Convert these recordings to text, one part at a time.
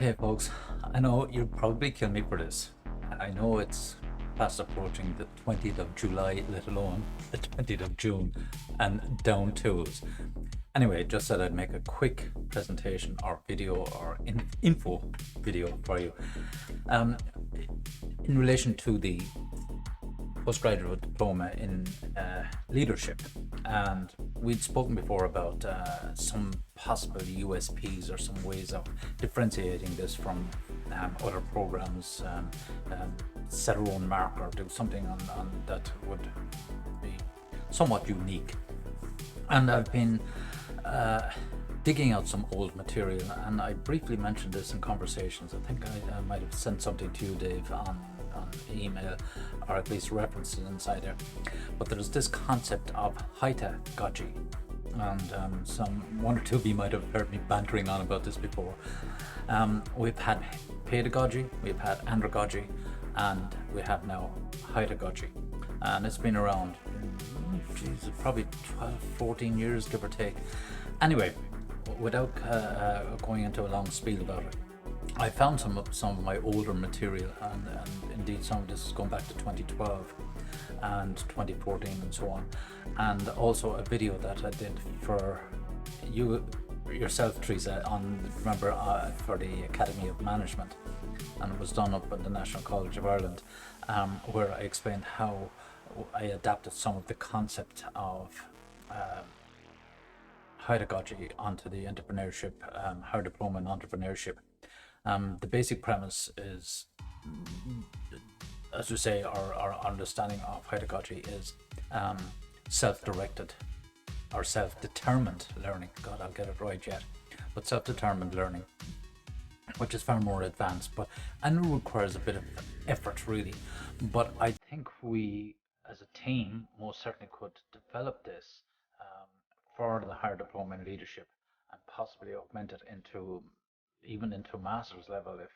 Okay, folks, I know you'll probably kill me for this. I know it's fast approaching the 20th of July, let alone the 20th of June, and down tools. Anyway, just said I'd make a quick presentation or video or info video for you in relation to the postgraduate diploma in leadership. And we'd spoken before about some possible USPs or some ways of differentiating this from other programs, set our own mark or do something on that would be somewhat unique. And I've been digging out some old material, and I briefly mentioned this in conversations. I think I might have sent something to you, Dave, on email, or at least references inside there. But there's this concept of Heutagogy, and one or two of you might have heard me bantering on about this before. We've had pedagogy, we've had andragogy, and we have now Heutagogy, and it's been around, geez, probably 12, 14 years, give or take. Anyway, without going into a long spiel about it, I found some of my older material, and indeed some of this is going back to 2012 and 2014 and so on, and also a video that I did for you yourself, Teresa, on, remember, for the Academy of Management, and it was done up at the National College of Ireland, where I explained how I adapted some of the concept of Heutagogy onto the entrepreneurship, higher diploma in entrepreneurship. The basic premise is, as we say, our understanding of Heutagogy is self-directed or self-determined learning. God, I'll get it right yet. But self-determined learning, which is far more advanced, and it requires a bit of effort, really. But I think we, as a team, most certainly could develop this for the higher diploma in leadership, and possibly augment it even into master's level if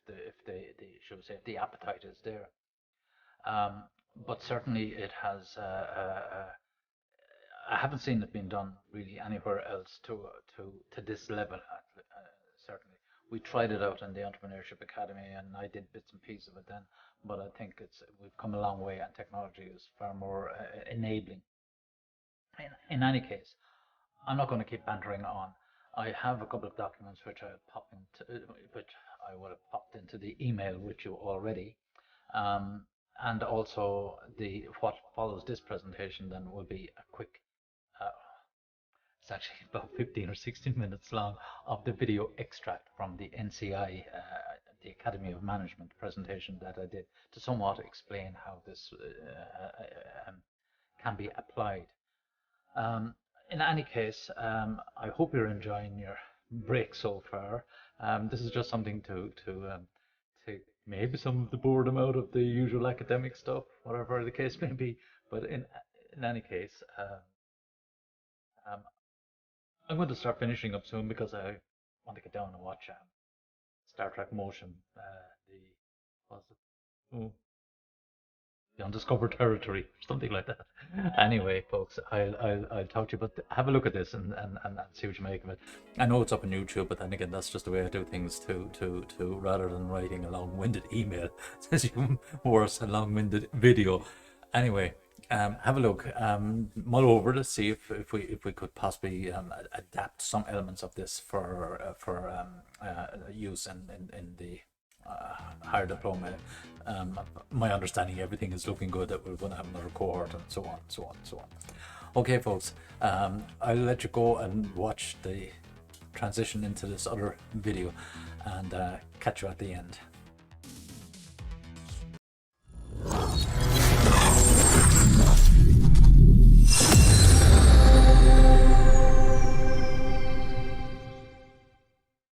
the should we say, if the appetite is there. But certainly it has. I haven't seen it being done really anywhere else to this level. Certainly, we tried it out in the Entrepreneurship Academy, and I did bits and pieces of it then. But I think we've come a long way, and technology is far more enabling. In any case, I'm not going to keep bantering on. I have a couple of documents which I would have popped into the email with you already, and also what follows this presentation then will be a quick. It's actually about 15 or 16 minutes long of the video extract from the NCI, the Academy of Management presentation that I did to somewhat explain how this can be applied. In any case, I hope you're enjoying your break so far. This is just something to take maybe some of the boredom out of the usual academic stuff, whatever the case may be. But in any case, I'm going to start finishing up soon because I want to get down and watch Star Trek Motion. What's it? Oh, the undiscovered territory, something like that. Anyway, folks, I'll talk to you, but have a look at this and see what you make of it. I know it's up on YouTube, but then again, that's just the way I do things to rather than writing a long-winded email. It's even worse, a long-winded video. Anyway, have a look, mull over to see if we could possibly adapt some elements of this for use in the higher diploma. My understanding, everything is looking good, that we're going to have another cohort, and so on, so on, so on. Okay, folks, I'll let you go and watch the transition into this other video, and catch you at the end.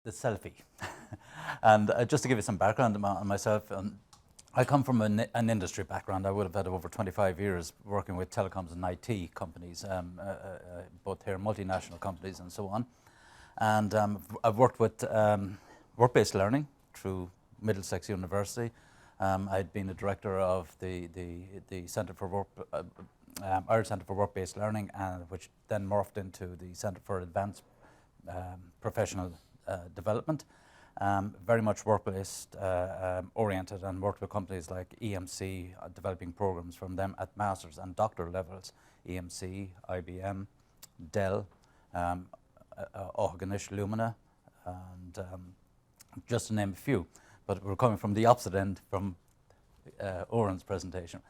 The selfie. And just to give you some background on myself, I come from an industry background. I would have had over 25 years working with telecoms and IT companies, both here, multinational companies and so on. And I've worked with work-based learning through Middlesex University. I'd been a director of the Centre for Work, Irish Centre for Work-based Learning, which then morphed into the Centre for Advanced Professional Development. very much work-based oriented, and worked with companies like EMC, developing programs from them at master's and doctoral levels. EMC, IBM, Dell, Organish, Lumina, and just to name a few. But we're coming from the opposite end from Oren's presentation.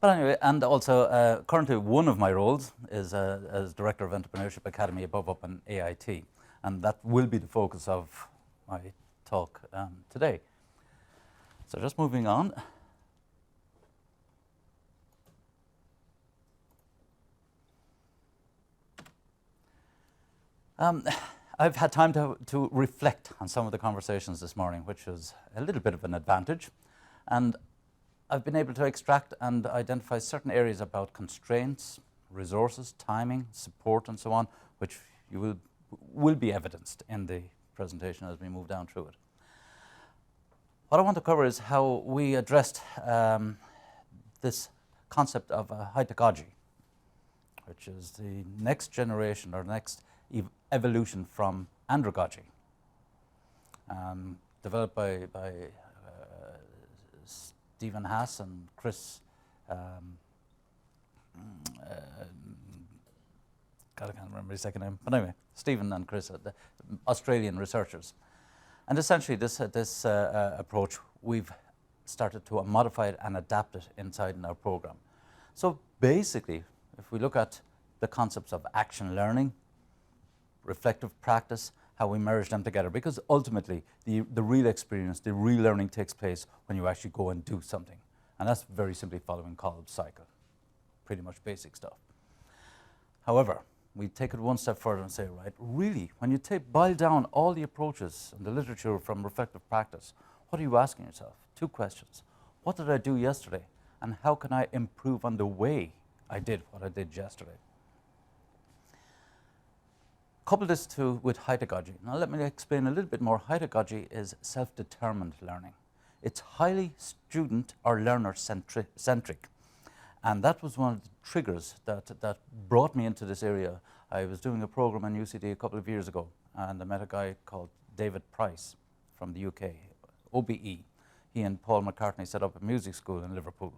But anyway, and also currently one of my roles is as Director of Entrepreneurship Academy above up in AIT, and that will be the focus of my talk today. So just moving on. I've had time to reflect on some of the conversations this morning, which was a little bit of an advantage. And I've been able to extract and identify certain areas about constraints, resources, timing, support, and so on, which you will be evidenced in the presentation as we move down through it. What I want to cover is how we addressed this concept of Heutagogy, which is the next generation or next evolution from andragogy, developed by Stephen Haas and Chris, God, I can't remember his second name, but anyway, Stephen and Chris, the Australian researchers. And essentially this approach, we've started to modify it and adapt it inside in our program. So basically, if we look at the concepts of action learning, reflective practice, how we merge them together, because ultimately the real experience, the real learning takes place when you actually go and do something. And that's very simply following Kolb's cycle, pretty much basic stuff. However, we take it one step further and say, right, really, when you boil down all the approaches and the literature from reflective practice, what are you asking yourself? Two questions. What did I do yesterday? And how can I improve on the way I did what I did yesterday? Couple this with Heutagogy. Now let me explain a little bit more. Heutagogy is self-determined learning. It's highly student or learner centric. And that was one of the triggers that brought me into this area. I was doing a program on UCD a couple of years ago, and I met a guy called David Price from the UK, OBE. He and Paul McCartney set up a music school in Liverpool.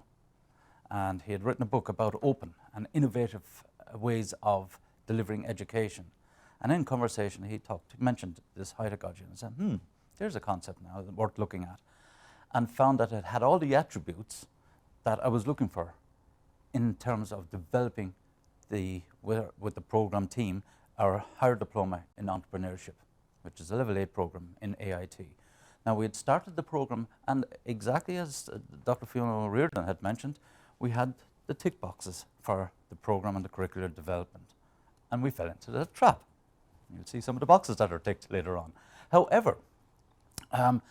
And he had written a book about open and innovative ways of delivering education. And in conversation, he mentioned this Heutagogy and said, there's a concept now worth looking at. And found that it had all the that I was looking for in terms of developing with the program team, our higher diploma in entrepreneurship, which is a level 8 program in AIT. Now we had started the program, and exactly as Dr. Fiona O'Riordan had mentioned, we had the tick boxes for the program and the curricular development. And we fell into the trap. You'll see some of the boxes that are ticked later on. However, and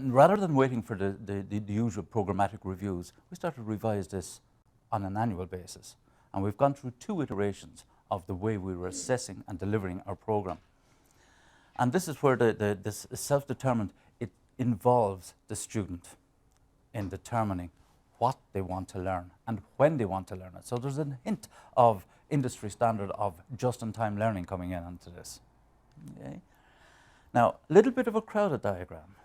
rather than waiting for the usual programmatic reviews, we started to revise this on an annual basis. And we've gone through 2 iterations of the way we were assessing and delivering our program. And this is where this self-determined, it involves the student in determining what they want to learn and when they want to learn it. So there's a hint of industry standard of just-in-time learning coming in onto this. Okay. Now, a little bit of a crowded diagram,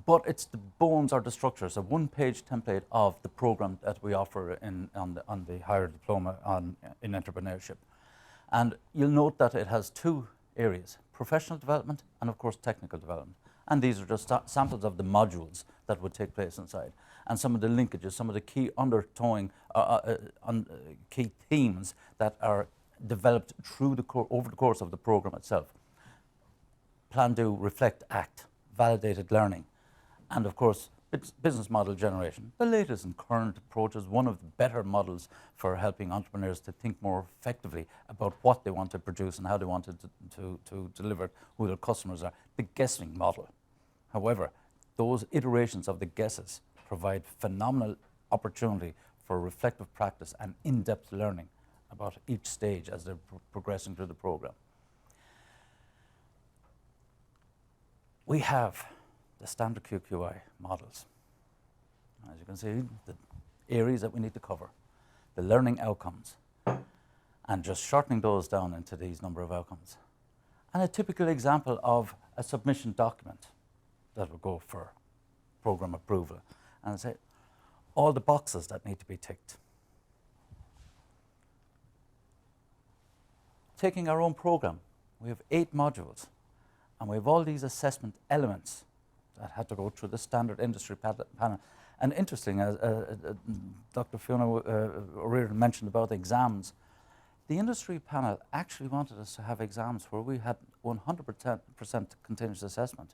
but it's the bones or the structure. It's a one-page template of the program that we offer on the higher diploma in entrepreneurship. And you'll note that it has 2 areas, professional development and, of course, technical development. And these are just samples of the modules that would take place inside. And some of the linkages, some of the key undertowing, key themes that are developed through over the course of the program itself. Plan, do, reflect, act, validated learning, and of course, business model generation. The latest and current approach is one of the better models for helping entrepreneurs to think more effectively about what they want to produce and how they want to deliver it, who their customers are. The guessing model. However, those iterations of the guesses provide phenomenal opportunity for reflective practice and in-depth learning about each stage as they're progressing through the program. We have the standard Qqi models. As you can see, the areas that we need to cover, the learning outcomes, and just shortening those down into these number of outcomes. and a typical example of a submission document that will go for program approval. And I say all the boxes that need to be ticked. Taking our own program, we have 8 modules, and we have all these assessment elements that had to go through the standard industry panel. And interesting, as Dr. Fiona O'Riordan mentioned about exams, the industry panel actually wanted us to have exams where we had 100% continuous assessment.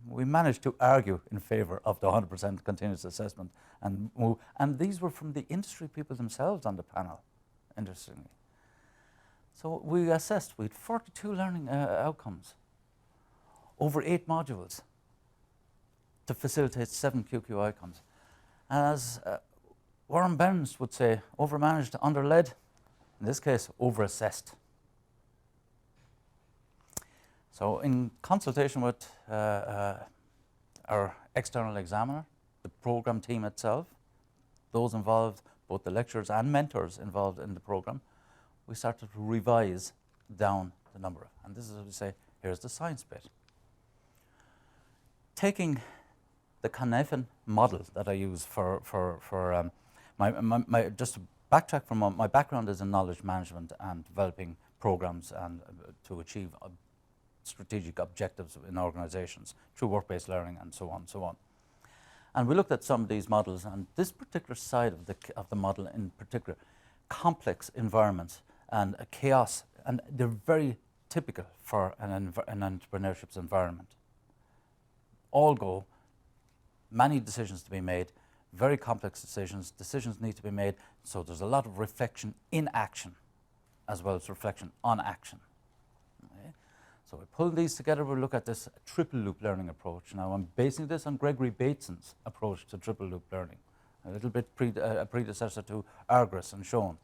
We managed to argue in favour of the 100% continuous assessment, and these were from the industry people themselves on the panel, interestingly. So we assessed, we had 42 learning outcomes over 8 modules to facilitate 7 Qqi outcomes. As Warren Burns would say, overmanaged, underled, in this case, overassessed. So in consultation with our external examiner, the program team itself, those involved, both the lecturers and mentors involved in the program, we started to revise down the number. And this is what we say, here's the science bit. Taking the Qqi model that I use for just to backtrack from my background is in knowledge management and developing programs and to achieve strategic objectives in organizations through work-based learning and so on and so on. And we looked at some of these models, and this particular side of the model in particular, complex environments and chaos, and they're very typical for an entrepreneurship's environment. All go, many decisions to be made, very complex decisions need to be made, so there's a lot of reflection in action as well as reflection on action. Okay? So we pull these together, we look at this triple loop learning approach. Now I'm basing this on Gregory Bateson's approach to triple loop learning, a little bit a predecessor to Argyris and Schoen,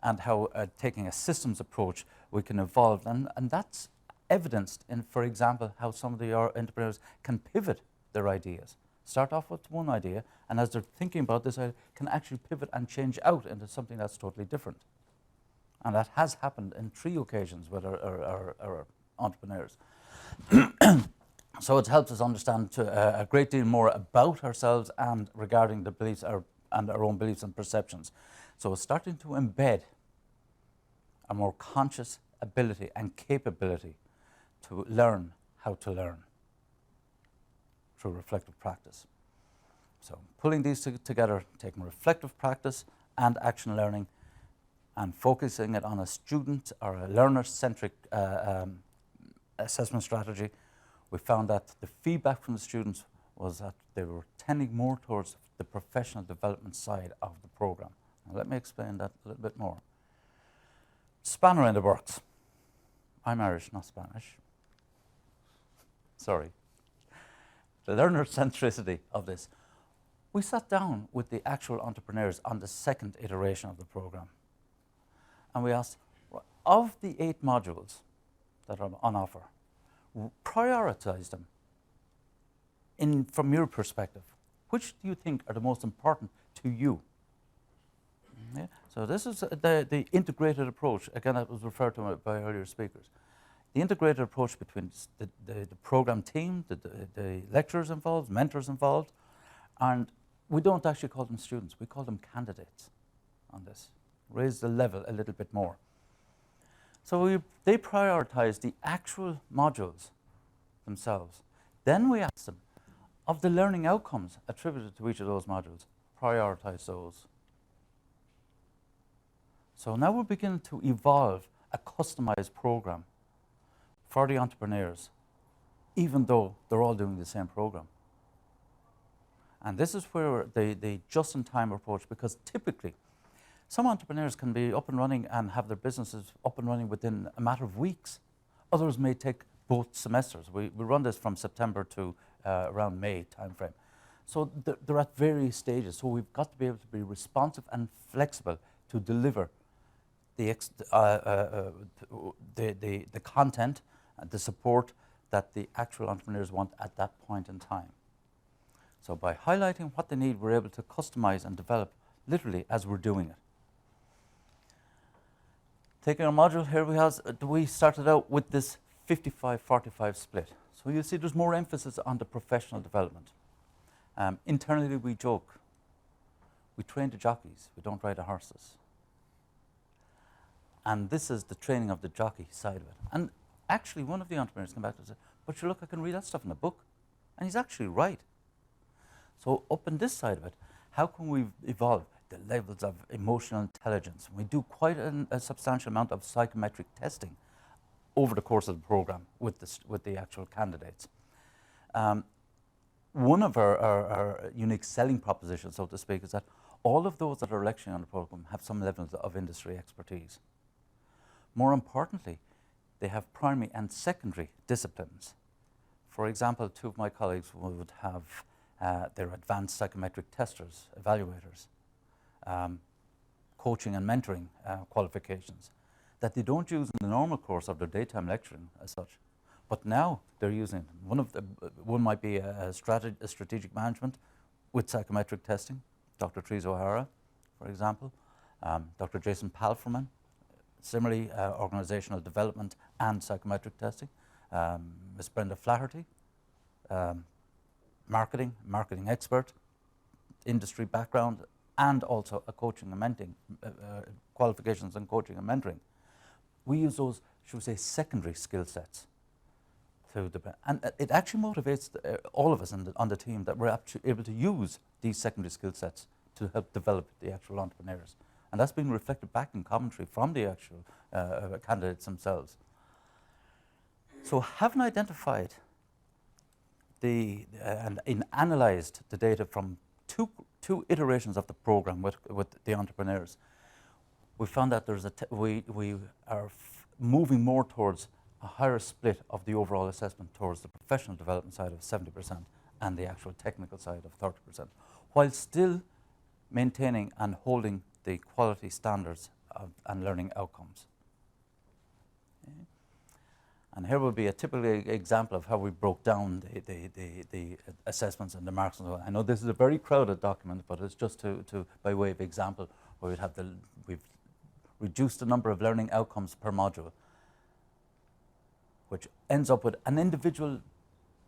and how taking a systems approach we can evolve, and that's evidenced in, for example, how some of the entrepreneurs can pivot their ideas. Start off with one idea, and as they're thinking about this idea, can actually pivot and change out into something that's totally different. And that has happened in 3 occasions with our entrepreneurs. So it helps us understand a great deal more about ourselves and regarding the beliefs and our own beliefs and perceptions. So it's starting to embed a more conscious ability and capability to learn how to learn through reflective practice. So pulling these together, taking reflective practice and action learning and focusing it on a student or a learner-centric assessment strategy, we found that the feedback from the students was that they were tending more towards the professional development side of the program. Now, let me explain that a little bit more. Spanner in the works. I'm Irish, not Spanish. Sorry. The learner centricity of this. We sat down with the actual entrepreneurs on the 2nd iteration of the program. And we asked, of the 8 modules that are on offer, prioritize them from your perspective. Which do you think are the most important to you? Yeah. So this is the integrated approach. Again, that was referred to by earlier speakers. The integrated approach between the program team, the lecturers involved, mentors involved, and we don't actually call them students, we call them candidates on this. Raise the level a little bit more. So they prioritize the actual modules themselves. Then we ask them, of the learning outcomes attributed to each of those modules, prioritize those. So now we're beginning to evolve a customized program for the entrepreneurs, even though they're all doing the same program. And this is where the just-in-time approach, because typically some entrepreneurs can be up and running and have their businesses up and running within a matter of weeks. Others may take both semesters. We run this from September to around May timeframe. So they're at various stages. So we've got to be able to be responsive and flexible to deliver the content, the support that the actual entrepreneurs want at that point in time. So by highlighting what they need, we're able to customize and develop literally as we're doing it. Taking our module here, we started out with this 55-45 split. So you see there's more emphasis on the professional development. Internally we joke, we train the jockeys, we don't ride the horses. And this is the training of the jockey side of it. And actually one of the entrepreneurs came back and said, but sure, look, I can read that stuff in a book. And he's actually right. So up on this side of it, how can we evolve the levels of emotional intelligence? We do quite a substantial amount of psychometric testing over the course of the program with the actual candidates. One of our unique selling propositions, so to speak, is that all of those that are lecturing on the program have some level of industry expertise. More importantly, they have primary and secondary disciplines. For example, two of my colleagues would have their advanced psychometric testers, evaluators, coaching and mentoring qualifications that they don't use in the normal course of their daytime lecturing as such. But now they're using one might be a strategic management with psychometric testing, Dr. Teresa O'Hara, for example, Dr. Jason Palfreman, similarly organizational development and psychometric testing, Ms. Brenda Flaherty, marketing expert, industry background, and also a coaching and mentoring, qualifications in coaching and mentoring. We use those, should we say, secondary skill sets. And it actually motivates all of us on the team that we're actually able to use these secondary skill sets to help develop the actual entrepreneurs. And that's been reflected back in commentary from the actual candidates themselves. So having identified and analyzed the data from two iterations of the program with the entrepreneurs, we found that we are moving more towards a higher split of the overall assessment towards the professional development side of 70% and the actual technical side of 30%, while still maintaining and holding the quality standards and learning outcomes. Okay. And here will be a typical example of how we broke down the assessments and the marks. And I know this is a very crowded document, but it's just by way of example, where we've reduced the number of learning outcomes per module, which ends up with an individual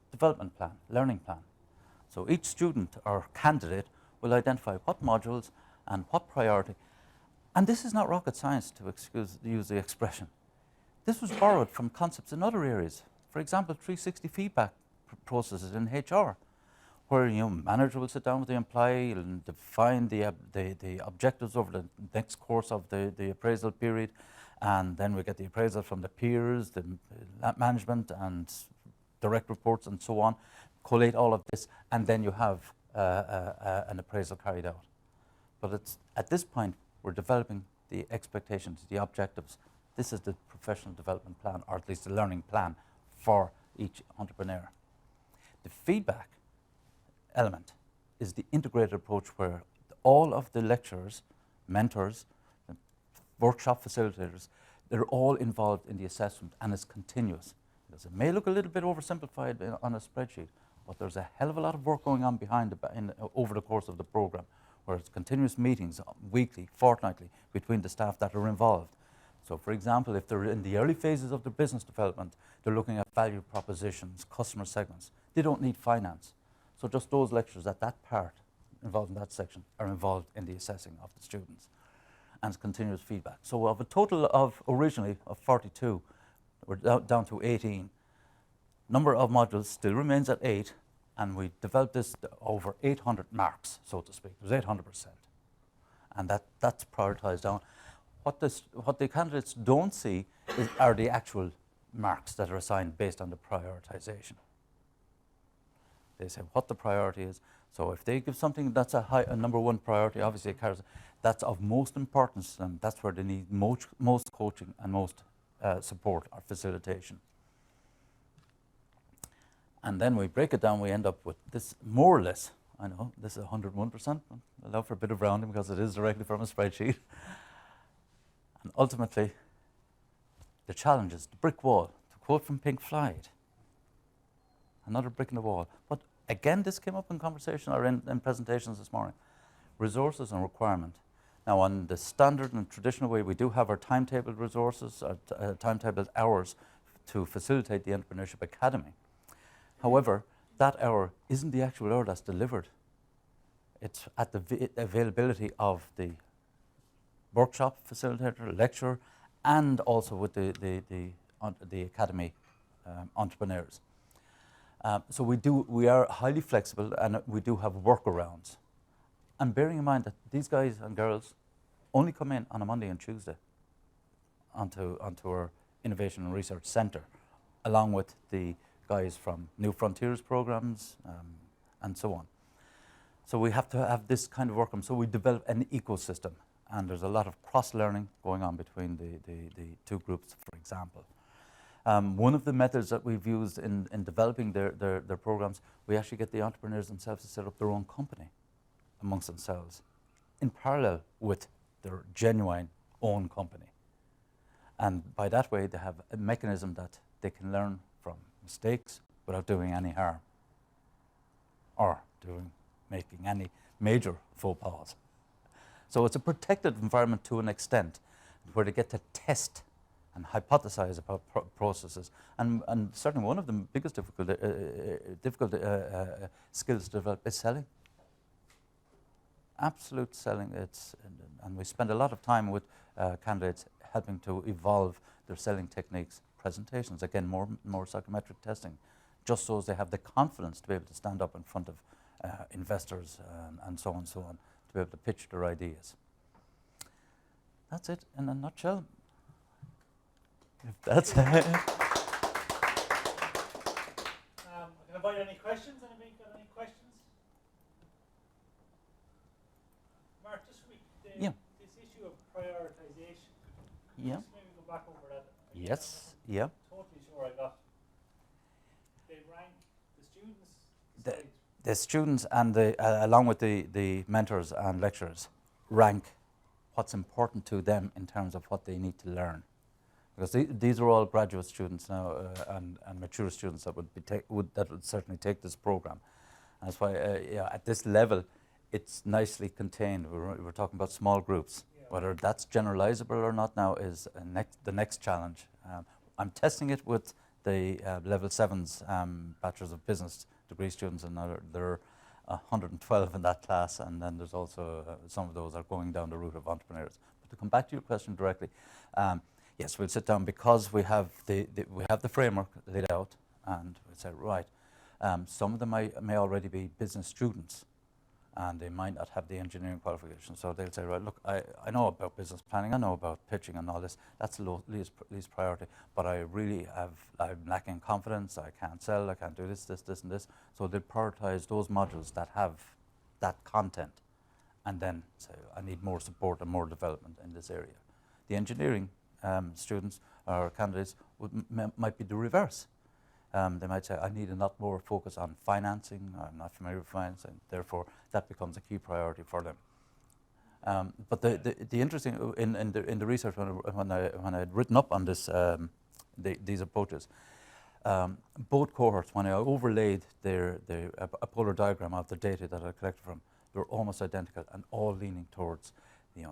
development plan, learning plan. So each student or candidate will identify what modules and what priority. And this is not rocket science, to use the expression. This was borrowed from concepts in other areas. For example, 360 feedback processes in HR, where manager will sit down with the employee and define the objectives over the next course of the appraisal period, and then we get the appraisal from the peers, the management and direct reports and so on, collate all of this, and then you have an appraisal carried out. But at this point, we're developing the expectations, the objectives. This is the professional development plan, or at least the learning plan for each entrepreneur. The feedback element is the integrated approach where all of the lecturers, mentors, workshop facilitators, they're all involved in the assessment, and it's continuous. Because it may look a little bit oversimplified on a spreadsheet, but there's a hell of a lot of work going on over the course of the program, where it's continuous meetings, weekly, fortnightly, between the staff that are involved. So for example, if they're in the early phases of their business development, they're looking at value propositions, customer segments. They don't need finance. So just those lecturers at that part involved in that section are involved in the assessing of the students. And it's continuous feedback. So of a total of originally of 42, we're down to 18. Number of modules still remains at 8, and we developed this over 800 marks, so to speak. It was 800%. And that's prioritized down. What the candidates don't see are the actual marks that are assigned based on the prioritization. They say what the priority is. So if they give something that's a number one priority, obviously that's of most importance, and that's where they need most coaching and most support or facilitation. And then we break it down, we end up with this more or less, I know, this is 101%, allow for a bit of rounding because it is directly from a spreadsheet. And ultimately, the challenge is the brick wall, to quote from Pink Floyd. Another brick in the wall. But again, this came up in conversation or in presentations this morning. Resources and requirement. Now, on the standard and traditional way, we do have our timetabled resources, timetabled hours to facilitate the Entrepreneurship Academy. However, that hour isn't the actual hour that's delivered. It's at the availability of the workshop facilitator, lecturer, and also with the academy entrepreneurs. So we are highly flexible, and we do have workarounds. And bearing in mind that these guys and girls only come in on a Monday and Tuesday onto our Innovation and Research Centre, along with the guys from New Frontiers programs and so on. So we have to have this kind of work. So we develop an ecosystem, and there's a lot of cross-learning going on between the two groups, for example. One of the methods that we've used in developing their programs, we actually get the entrepreneurs themselves to set up their own company amongst themselves in parallel with their genuine own company. And by that way, they have a mechanism that they can learn from mistakes without doing any harm or making any major faux pas. So it's a protected environment to an extent where they get to test and hypothesize about processes. And certainly one of the biggest difficult skills to develop is selling. Absolute selling. And we spend a lot of time with candidates helping to evolve their selling techniques, presentations, again, more psychometric testing, just so as they have the confidence to be able to stand up in front of investors and so on, to be able to pitch their ideas. That's it in a nutshell. If that's I can invite any questions. Anybody got any questions? Mark, just this issue of prioritization. Yeah. Just maybe go back over that. Again. Yes. Yeah. Totally sure I got. They rank the students. The students and along with the mentors and lecturers rank what's important to them in terms of what they need to learn. Because these are all graduate students now and mature students that would certainly take this program. And that's why at this level, it's nicely contained. We're talking about small groups. Yeah. Whether that's generalizable or not now is the next challenge. I'm testing it with the level 7's Bachelor's of Business degree students, and there are 112 in that class, and then there's also some of those are going down the route of entrepreneurs. But to come back to your question directly, yes, we'll sit down because we have the framework laid out, and we'll say, right, some of them may already be business students, and they might not have the engineering qualification. So they'll say, right, look, I know about business planning, I know about pitching and all this. That's least priority, but I'm lacking confidence. I can't sell. I can't do this, and this. So they'll prioritize those modules that have that content, and then say, I need more support and more development in this area. The engineering students or candidates might be the reverse. They might say, I need a lot more focus on financing. I'm not familiar with financing, therefore that becomes a key priority for them. But the interesting in the research when I had written up on this these approaches, both cohorts, when I overlaid a polar diagram of the data that I collected from, they were almost identical and all leaning towards the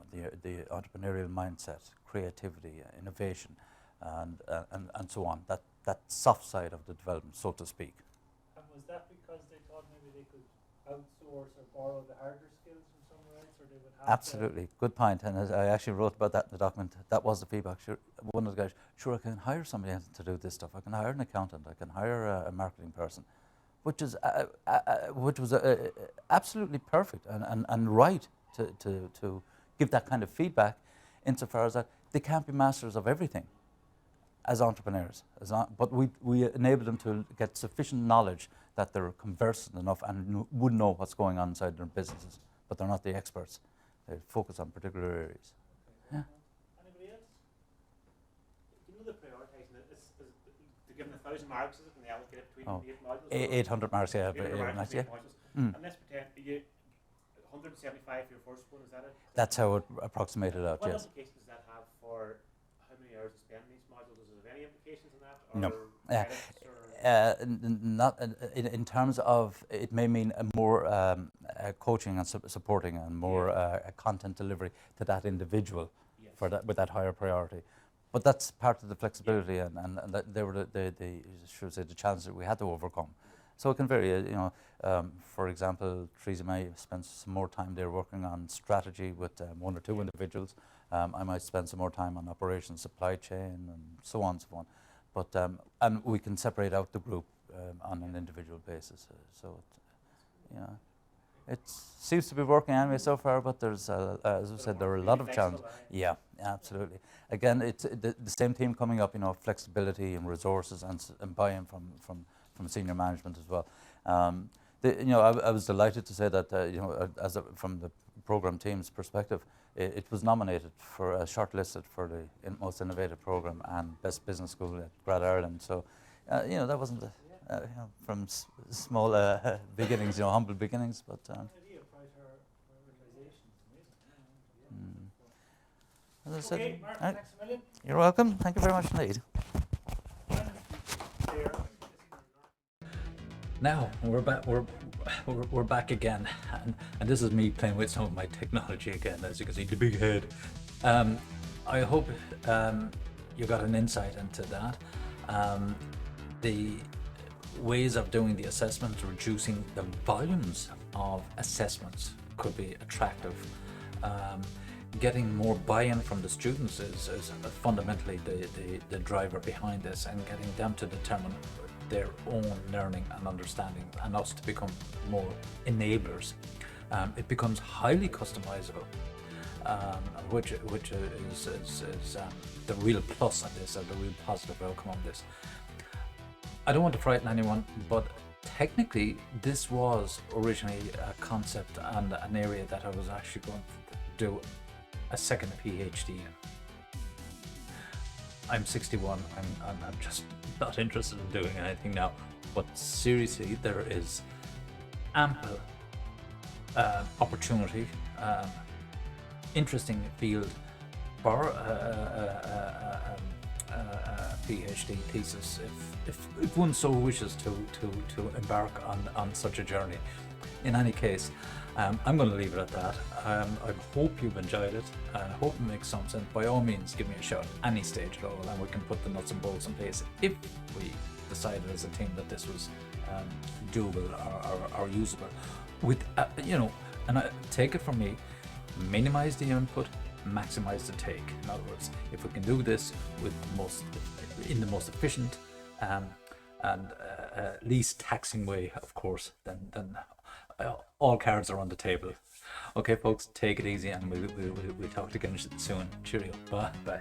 entrepreneurial mindset, creativity, innovation, and so on. That soft side of the development, so to speak. And was that because they thought maybe they could outsource or borrow the harder skills from somewhere else, or they would have Absolutely, good point. And as I actually wrote about that in the document. That was the feedback. Sure, one of the guys, sure, I can hire somebody else to do this stuff. I can hire an accountant. I can hire a marketing person, which was absolutely perfect and right to give that kind of feedback, insofar as that they can't be masters of everything as entrepreneurs, but we enable them to get sufficient knowledge that they're conversant enough and would know what's going on inside their businesses, but they're not the experts. They focus on particular areas. Okay. Yeah. Anybody else? Do you know the prioritising? They're given 1,000 marks, is it, and they allocate it between 8 modules? 800 marks, yeah. 800 marks, yeah. And let's pretend you 175 for your first one, is that it? That's how it approximated out, what yes. What implications does that have for how many hours you spend in these modules? Does it have any implications in that? No. Credits, not in terms of, it may mean a more coaching and supporting and more content delivery to that individual for that with that higher priority. But that's part of the flexibility, and that they were should say the challenge that we had to overcome. So it can vary. For example, Teresa may spend some more time there working on strategy with 1 or 2 individuals. I might spend some more time on operations, supply chain, and so on and so on. But and we can separate out the group on an individual basis. It seems to be working anyway so far, but there's, as I said, there are a lot of challenges. Yeah, absolutely. Again, it's the same theme coming up, flexibility and resources and buy-in from senior management as well. I was delighted to say that, from the program team's perspective, it was nominated for, shortlisted for the most innovative program and best business school at Grad Ireland. So, that wasn't from small beginnings, humble beginnings, but. As I said, Okay, Mark, thanks a million. You're welcome. Thank you very much indeed. Now we're back. We're back again, and this is me playing with some of my technology again. As you can see, the big head. I hope you got an insight into that. The ways of doing the assessment, reducing the volumes of assessments, could be attractive. Getting more buy-in from the students is fundamentally the driver behind this, and getting them to determine their own learning and understanding, and us to become more enablers. It becomes highly customizable, which is the real plus on this, or the real positive outcome of this. I don't want to frighten anyone, but technically this was originally a concept and an area that I was actually going to do a second PhD in. I'm 61, I'm just not interested in doing anything now, but seriously, there is ample opportunity, interesting field for a PhD thesis if one so wishes to embark on such a journey. In any case, I'm going to leave it at that. I hope you've enjoyed it. I hope it makes some sense. By all means, give me a shout at any stage at all, and we can put the nuts and bolts in place if we decided as a team that this was doable or usable. With and take it from me, minimize the input, maximize the take. In other words, if we can do this in the most efficient and least taxing way, of course, then all cards are on the table. Okay, folks, take it easy, and we'll talk again soon. Cheerio. Bye.